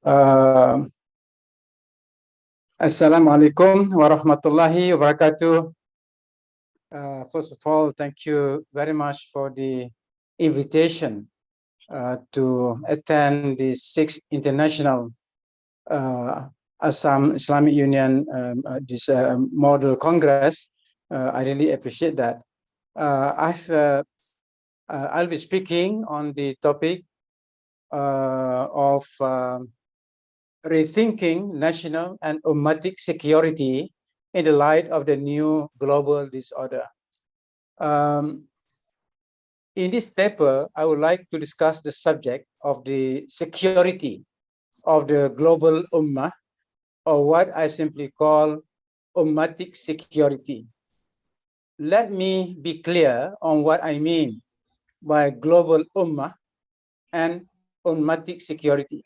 Uh, Assalamualaikum warahmatullahi wabarakatuh. First of all, thank you very much for the invitation to attend the 6th International ASSAM Islamic Union this Model Congress. I really appreciate that. I'll be speaking on the topic of rethinking national and UMMATIC security in the light of the new global disorder. In this paper, I would like to discuss the subject of the security of the global ummah, or what I simply call UMMATIC security. Let me be clear on what I mean by global ummah and UMMATIC security.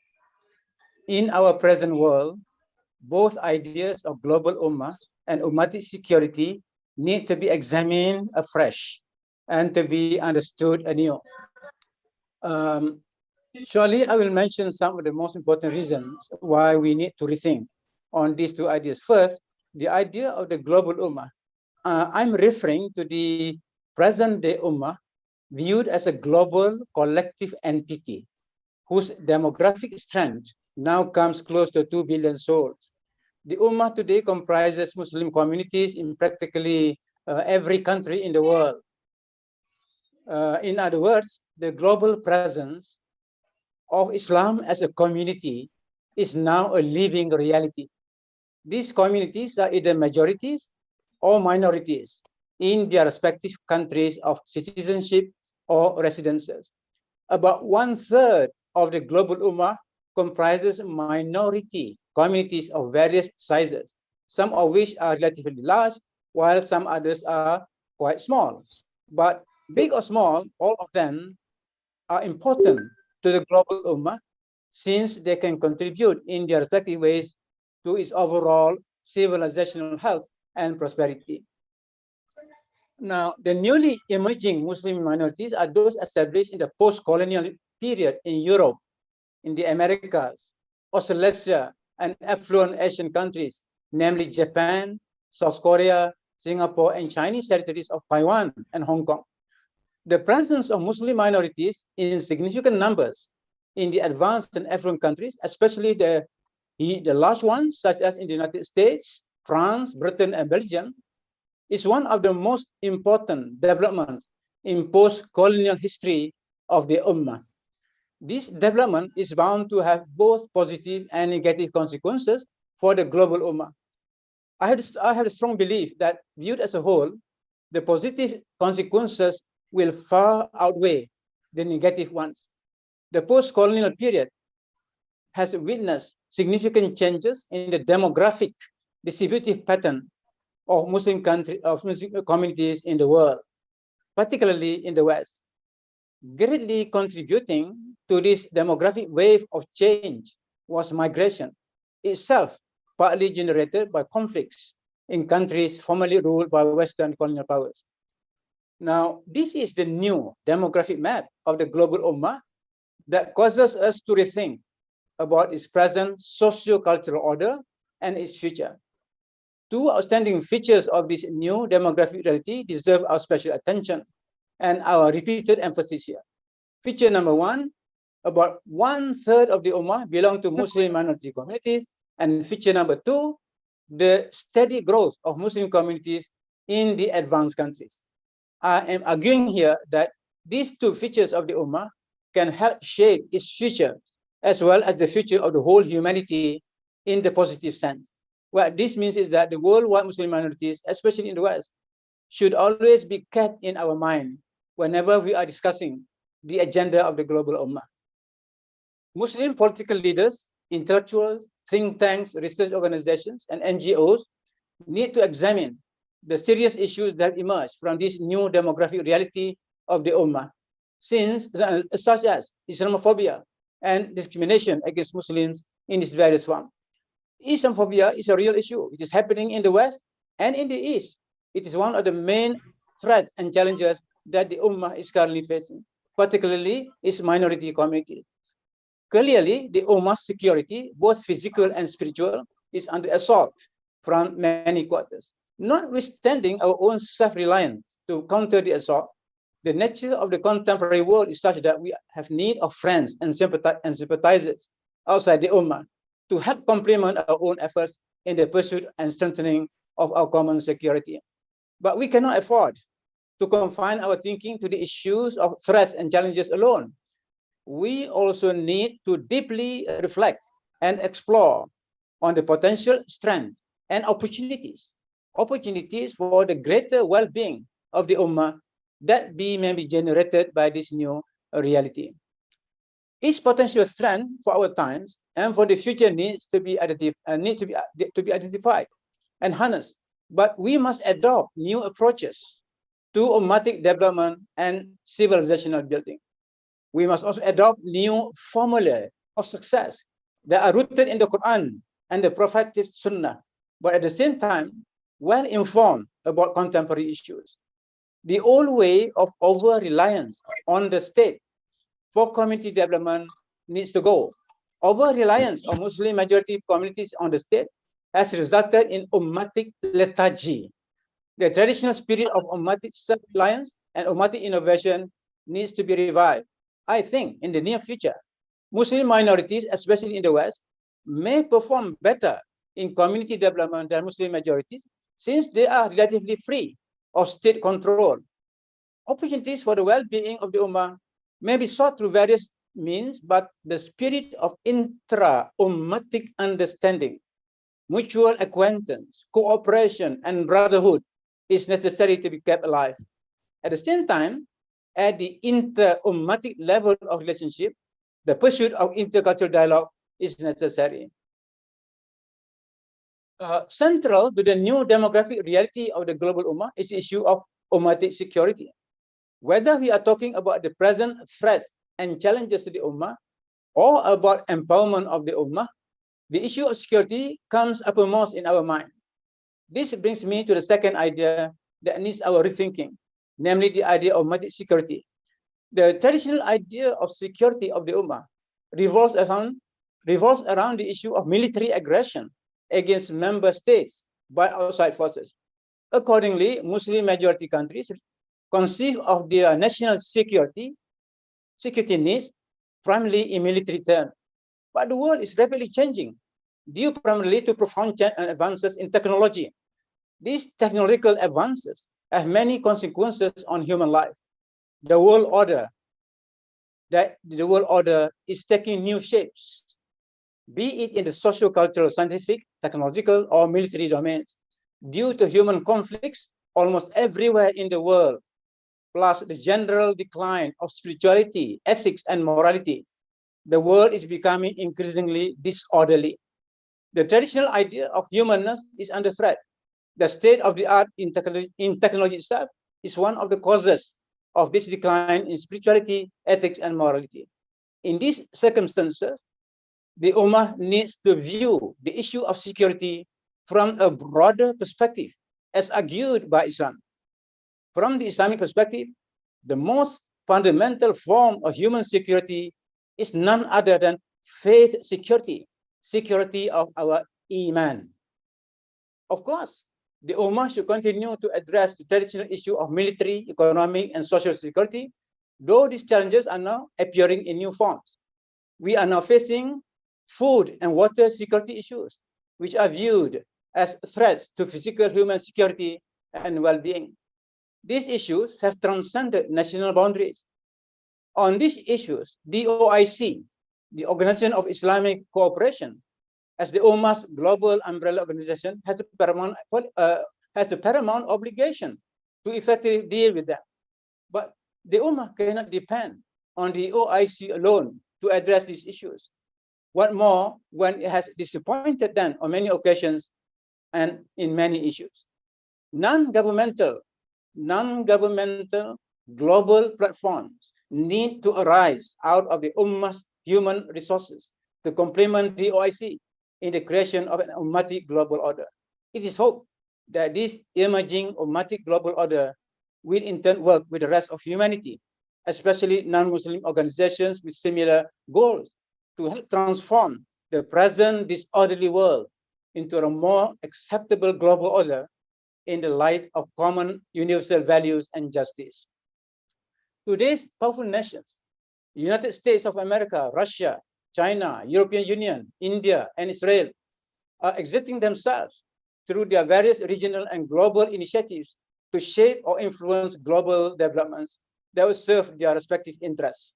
In our present world, both ideas of global ummah and UMMATIC security need to be examined afresh and to be understood anew. Surely I will mention some of the most important reasons why we need to rethink on these two ideas. First, the idea of the global ummah. I'm referring to the present-day ummah viewed as a global collective entity whose demographic strength now comes close to 2 billion souls. The ummah today comprises Muslim communities in practically every country in the world. In other words, the global presence of Islam as a community is now a living reality. These communities are either majorities or minorities in their respective countries of citizenship or residences. About 1/3 of the global ummah comprises minority communities of various sizes, some of which are relatively large, while some others are quite small. But big or small, all of them are important to the global ummah, since they can contribute in their respective ways to its overall civilizational health and prosperity. Now, the newly emerging Muslim minorities are those established in the post-colonial period in Europe, in the Americas, Australasia, and affluent Asian countries, namely Japan, South Korea, Singapore, and Chinese territories of Taiwan and Hong Kong. The presence of Muslim minorities in significant numbers in the advanced and affluent countries, especially the large ones, such as in the United States, France, Britain, and Belgium, is one of the most important developments in post-colonial history of the Ummah. This development is bound to have both positive and negative consequences for the global Ummah. I have a strong belief that, viewed as a whole, the positive consequences will far outweigh the negative ones. The post-colonial period has witnessed significant changes in the demographic distributive pattern of Muslim communities in the world, particularly in the West. Greatly contributing to this demographic wave of change was migration, itself partly generated by conflicts in countries formerly ruled by Western colonial powers. Now, this is the new demographic map of the global Ummah that causes us to rethink about its present socio-cultural order and its future. Two outstanding features of this new demographic reality deserve our special attention and our repeated emphasis here. Feature number one, about 1/3 of the Ummah belong to Muslim minority communities. And feature number two, the steady growth of Muslim communities in the advanced countries. I am arguing here that these two features of the Ummah can help shape its future, as well as the future of the whole humanity in the positive sense. What this means is that the worldwide Muslim minorities, especially in the West, should always be kept in our mind whenever we are discussing the agenda of the global Ummah. Muslim political leaders, intellectuals, think tanks, research organizations, and NGOs need to examine the serious issues that emerge from this new demographic reality of the Ummah, such as Islamophobia and discrimination against Muslims in its various forms. Islamophobia is a real issue. It is happening in the West and in the East. It is one of the main threats and challenges that the Ummah is currently facing, particularly its minority community. Clearly, the Ummah's security, both physical and spiritual, is under assault from many quarters. Notwithstanding our own self-reliance to counter the assault, the nature of the contemporary world is such that we have need of friends and sympathizers outside the Ummah to help complement our own efforts in the pursuit and strengthening of our common security. But we cannot afford to confine our thinking to the issues of threats and challenges alone. We also need to deeply reflect and explore on the potential strength and opportunities for the greater well-being of the Ummah that may be generated by this new reality. Each potential strength for our times and for the future needs to be identified and harnessed. But we must adopt new approaches to ummatic development and civilizational building. We must also adopt new formulae of success that are rooted in the Quran and the prophetic Sunnah, but at the same time, well informed about contemporary issues. The old way of over-reliance on the state for community development needs to go. Over-reliance of Muslim majority communities on the state has resulted in ummatic lethargy. The traditional spirit of ummatic self-reliance and ummatic innovation needs to be revived. I think in the near future, Muslim minorities, especially in the West, may perform better in community development than Muslim majorities, since they are relatively free of state control. Opportunities for the well-being of the Ummah may be sought through various means, but the spirit of intra-ummatic understanding, mutual acquaintance, cooperation, and brotherhood is necessary to be kept alive. At the same time, at the inter-ummatic level of relationship, the pursuit of intercultural dialogue is necessary. Central to the new demographic reality of the global Ummah is the issue of ummatic security. Whether we are talking about the present threats and challenges to the Ummah or about empowerment of the Ummah, the issue of security comes uppermost in our mind. This brings me to the second idea that needs our rethinking, namely the idea of ummatic security. The traditional idea of security of the Ummah revolves around the issue of military aggression against member states by outside forces. Accordingly, Muslim majority countries conceive of their national security needs primarily in military terms. But the world is rapidly changing due primarily to profound advances in technology. These technological advances have many consequences on human life. The world order is taking new shapes, be it in the socio-cultural, scientific, technological, or military domains, due to human conflicts almost everywhere in the world, plus the general decline of spirituality, ethics, and morality. The world is becoming increasingly disorderly. The traditional idea of humanness is under threat. The state of the art in technology itself is one of the causes of this decline in spirituality, ethics, and morality. In these circumstances, the Ummah needs to view the issue of security from a broader perspective, as argued by Islam. From the Islamic perspective, the most fundamental form of human security is none other than faith security, security of our Iman. Of course, the Ummah should continue to address the traditional issue of military, economic, and social security, though these challenges are now appearing in new forms. We are now facing food and water security issues, which are viewed as threats to physical human security and well-being. These issues have transcended national boundaries. On these issues, the OIC, the Organization of Islamic Cooperation, as the Ummah's global umbrella organization, has a paramount obligation to effectively deal with them. But the Ummah cannot depend on the OIC alone to address these issues. What more, when it has disappointed them on many occasions and in many issues. Non-governmental global platforms need to arise out of the Ummah's human resources to complement the OIC in the creation of an ummatic global order. It is hoped that this emerging ummatic global order will in turn work with the rest of humanity, especially non-Muslim organizations with similar goals, to help transform the present disorderly world into a more acceptable global order in the light of common universal values and justice. Today's powerful nations, United States of America, Russia, China, European Union, India, and Israel, are exerting themselves through their various regional and global initiatives to shape or influence global developments that will serve their respective interests.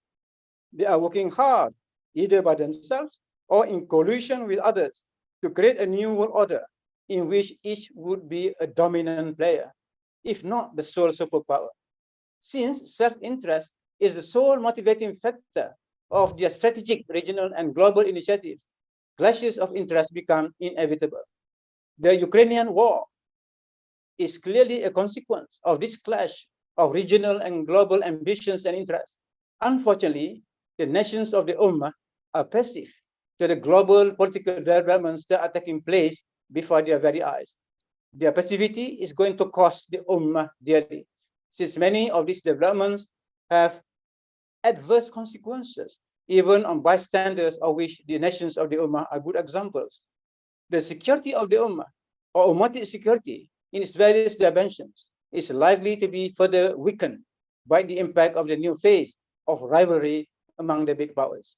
They are working hard, either by themselves or in coalition with others, to create a new world order in which each would be a dominant player, if not the sole superpower. Since self-interest is the sole motivating factor of their strategic regional and global initiatives, clashes of interest become inevitable. The Ukrainian war is clearly a consequence of this clash of regional and global ambitions and interests. Unfortunately, the nations of the Ummah are passive to the global political developments that are taking place before their very eyes. Their passivity is going to cost the Ummah dearly, since many of these developments have adverse consequences, even on bystanders, of which the nations of the Ummah are good examples. The security of the Ummah, or Ummati security, in its various dimensions, is likely to be further weakened by the impact of the new phase of rivalry among the big powers.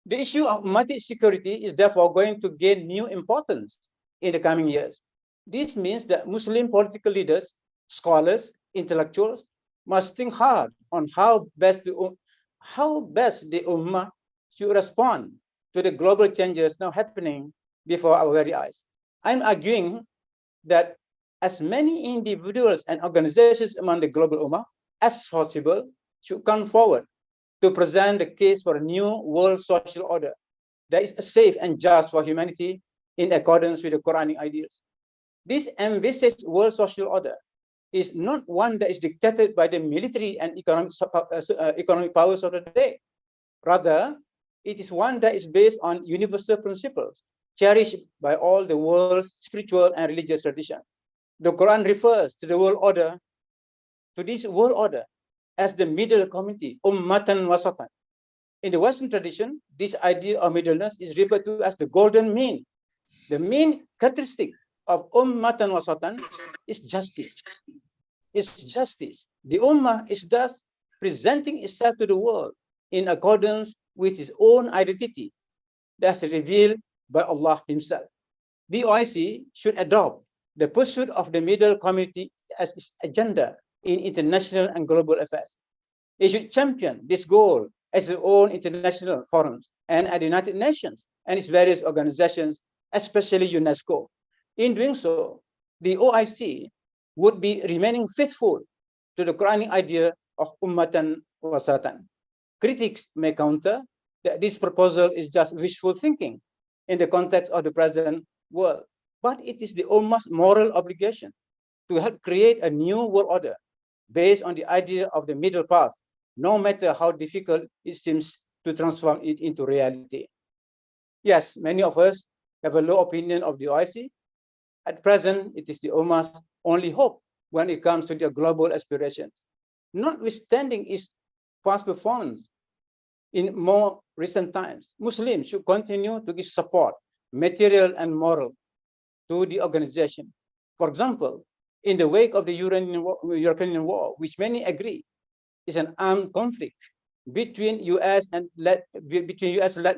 The issue of Ummati security is therefore going to gain new importance in the coming years. This means that Muslim political leaders, scholars, intellectuals must think hard on how best the Ummah should respond to the global changes now happening before our very eyes. I'm arguing that as many individuals and organizations among the global Ummah as possible should come forward to present the case for a new world social order that is safe and just for humanity in accordance with the Quranic ideals. This envisaged world social order is not one that is dictated by the military and economic powers of the day. Rather, it is one that is based on universal principles cherished by all the world's spiritual and religious traditions. The Quran refers to the world order, to this world order, as the middle community, ummatan wasatan. In the Western tradition, this idea of middleness is referred to as the golden mean. The main characteristic of ummatan wasatan is justice. It's justice. The ummah is thus presenting itself to the world in accordance with its own identity that's revealed by Allah Himself. The OIC should adopt the pursuit of the middle community as its agenda in international and global affairs. It should champion this goal as its own international forums and at the United Nations and its various organizations, especially UNESCO. In doing so, the OIC would be remaining faithful to the Quranic idea of ummatan wasatan. Critics may counter that this proposal is just wishful thinking in the context of the present world, but it is the Ummah's moral obligation to help create a new world order based on the idea of the middle path, no matter how difficult it seems to transform it into reality. Yes, many of us have a low opinion of the OIC. At present, it is the Ummah's only hope when it comes to their global aspirations. Notwithstanding its past performance in more recent times, Muslims should continue to give support, material and moral, to the organization. For example, in the wake of the Ukrainian war, which many agree is an armed conflict between US-led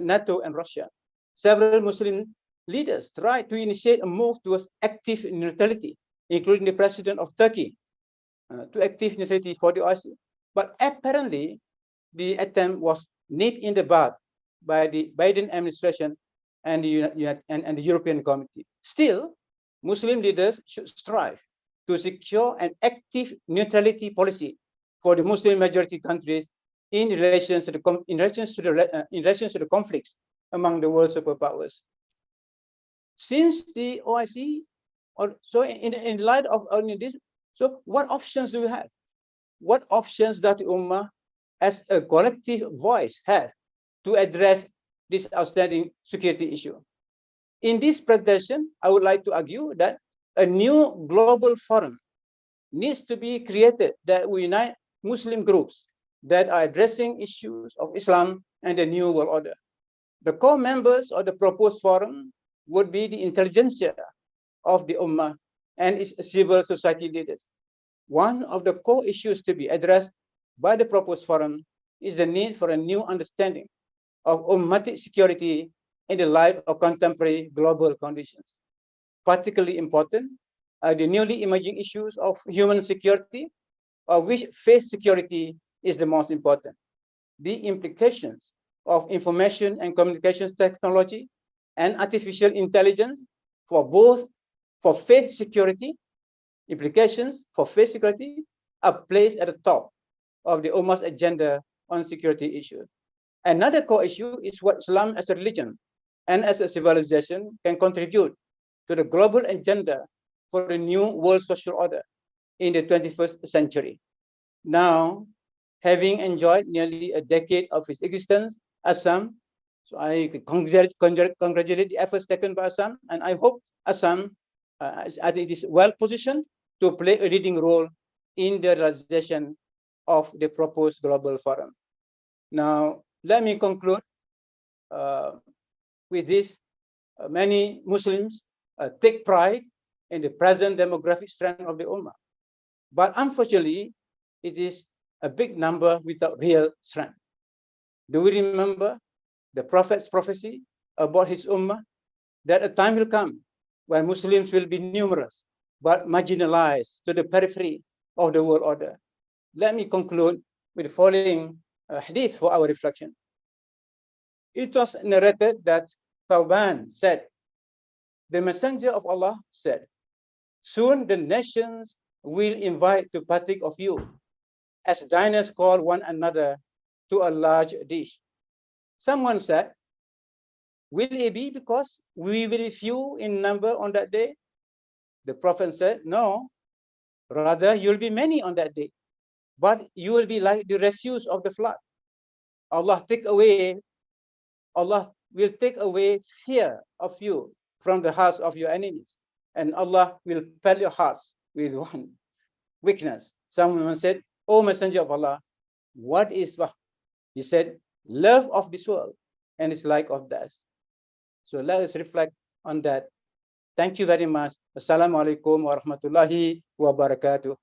NATO and Russia, several Muslim leaders tried to initiate a move towards active neutrality, including the president of Turkey, to active neutrality for the OIC. But apparently, the attempt was nipped in the bud by the Biden administration and the European Committee. Still, Muslim leaders should strive to secure an active neutrality policy for the Muslim majority countries in relation to the conflicts among the world superpowers. Since the OIC, so in light of this, so what options do we have? What options does the Ummah as a collective voice have to address this outstanding security issue? In this presentation, I would like to argue that a new global forum needs to be created that will unite Muslim groups that are addressing issues of Islam and the new world order. The core members of the proposed forum would be the intelligentsia of the Ummah and its civil society leaders. One of the core issues to be addressed by the proposed forum is the need for a new understanding of Ummatic security in the light of contemporary global conditions. Particularly important are the newly emerging issues of human security, of which faith security is the most important. The implications of information and communications technology and artificial intelligence for faith security, implications for faith security are placed at the top of the Ummah's agenda on security issues. Another core issue is what Islam as a religion and as a civilization can contribute to the global agenda for a new world social order in the 21st century. Now, having enjoyed nearly a decade of its existence, ASSAM, so I congratulate the efforts taken by ASSAM, and I hope ASSAM it is well positioned to play a leading role in the realization of the proposed global forum. Now, let me conclude with this. Many Muslims take pride in the present demographic strength of the Ummah. But unfortunately, it is a big number without real strength. Do we remember the Prophet's prophecy about his Ummah? That a time will come when Muslims will be numerous, but marginalized to the periphery of the world order. Let me conclude with the following hadith for our reflection. It was narrated that Thawban said, the Messenger of Allah said, soon the nations will invite to partake of you, as diners call one another to a large dish. Someone said, will it be because we will be few in number on that day? The Prophet said, no, rather you'll be many on that day, but you will be like the refuse of the flood. Allah will take away fear of you from the hearts of your enemies, and Allah will fill your hearts with one weakness. Someone said, O Messenger of Allah, what is wah? He said, love of this world and its like of that. So let us reflect on that. Thank you very much. Assalamu alaikum wa rahmatullahi wa barakatuh.